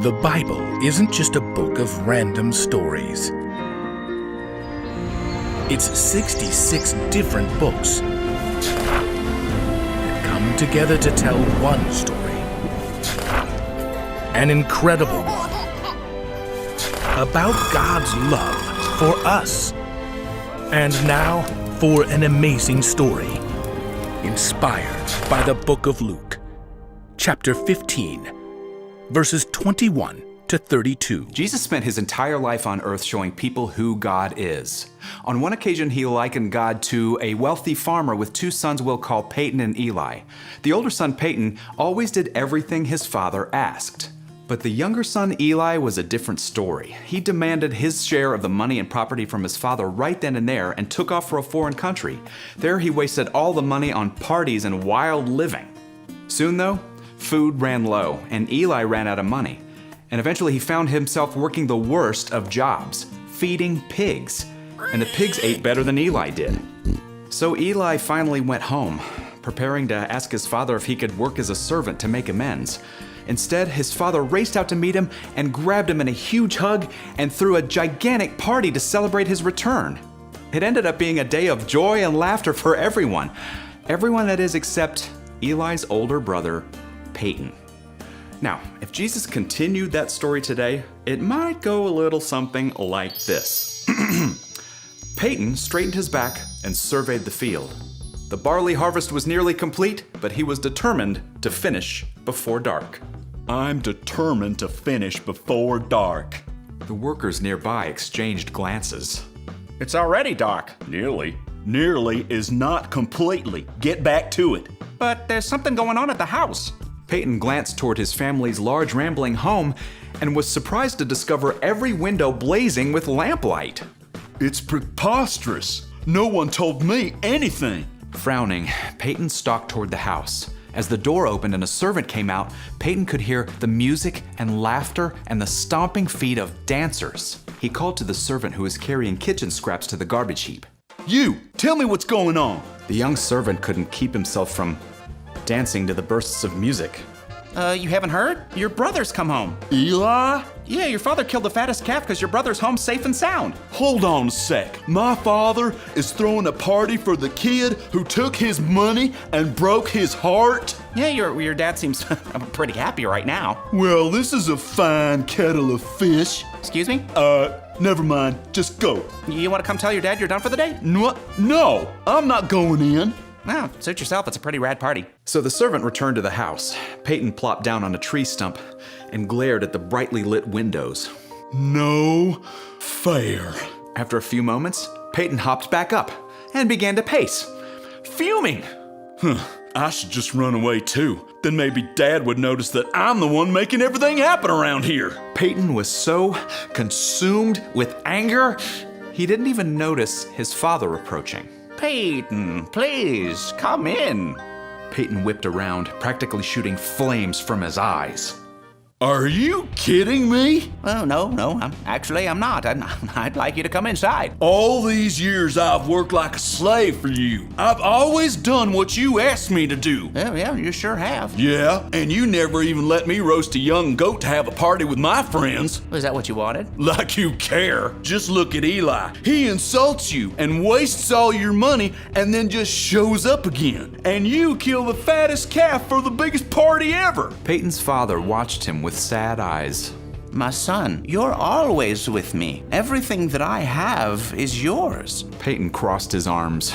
The Bible isn't just a book of random stories. It's 66 different books that come together to tell one story. An incredible one. About God's love for us. And now for an amazing story. Inspired by the book of Luke, chapter 15, verses 21 to 32. Jesus spent his entire life on earth showing people who God is. On one occasion, he likened God to a wealthy farmer with two sons we'll call Peyton and Eli. The older son, Peyton, always did everything his father asked. But the younger son, Eli, was a different story. He demanded his share of the money and property from his father right then and there and took off for a foreign country. There he wasted all the money on parties and wild living. Soon though, food ran low and Eli ran out of money. And eventually he found himself working the worst of jobs, feeding pigs. And the pigs ate better than Eli did. So Eli finally went home, preparing to ask his father if he could work as a servant to make amends. Instead, his father raced out to meet him and grabbed him in a huge hug and threw a gigantic party to celebrate his return. It ended up being a day of joy and laughter for everyone. Everyone, that is, except Eli's older brother, Peyton. Now, if Jesus continued that story today, it might go a little something like this. Peyton straightened his back and surveyed the field. The barley harvest was nearly complete, but he was determined to finish before dark. I'm determined to finish before dark. The workers nearby exchanged glances. It's already dark. Nearly. Nearly is not completely. Get back to it. But there's something going on at the house. Peyton glanced toward his family's large rambling home and was surprised to discover every window blazing with lamplight. It's preposterous. No one told me anything. Frowning, Peyton stalked toward the house. As the door opened and a servant came out, Peyton could hear the music and laughter and the stomping feet of dancers. He called to the servant who was carrying kitchen scraps to the garbage heap. You, tell me what's going on. The young servant couldn't keep himself from dancing to the bursts of music. You haven't heard? Your brother's come home. Eli? Yeah, your father killed the fattest calf because your brother's home safe and sound. Hold on a sec. My father is throwing a party for the kid who took his money and broke his heart? Yeah, your dad seems pretty happy right now. Well, this is a fine kettle of fish. Excuse me? Never mind. Just go. You want to come tell your dad you're done for the day? No, I'm not going in. Well, suit yourself, it's a pretty rad party. So the servant returned to the house. Peyton plopped down on a tree stump and glared at the brightly lit windows. No fair. After a few moments, Peyton hopped back up and began to pace, fuming. I should just run away too. Then maybe Dad would notice that I'm the one making everything happen around here. Peyton was so consumed with anger, he didn't even notice his father approaching. Peyton, please, come in. Peyton whipped around, practically shooting flames from his eyes. Are you kidding me? Oh, no, I'm not. I'd like you to come inside. All these years I've worked like a slave for you. I've always done what you asked me to do. Yeah, you sure have. Yeah, and you never even let me roast a young goat to have a party with my friends. Was that what you wanted? Like you care. Just look at Eli. He insults you and wastes all your money and then just shows up again. And you kill the fattest calf for the biggest party ever. Peyton's father watched him with sad eyes. My son, you're always with me. Everything that I have is yours. Peyton crossed his arms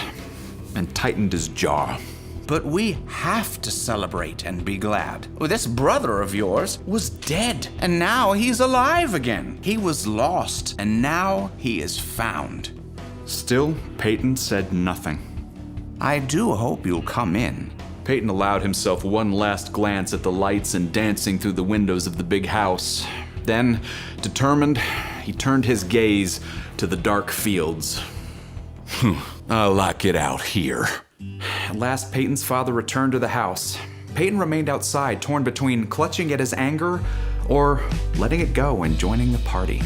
and tightened his jaw. But we have to celebrate and be glad. This brother of yours was dead, and now he's alive again. He was lost, and now he is found. Still, Peyton said nothing. I do hope you'll come in. Peyton allowed himself one last glance at the lights and dancing through the windows of the big house. Then, determined, he turned his gaze to the dark fields. I like it out here. At last, Peyton's father returned to the house. Peyton remained outside, torn between clutching at his anger or letting it go and joining the party.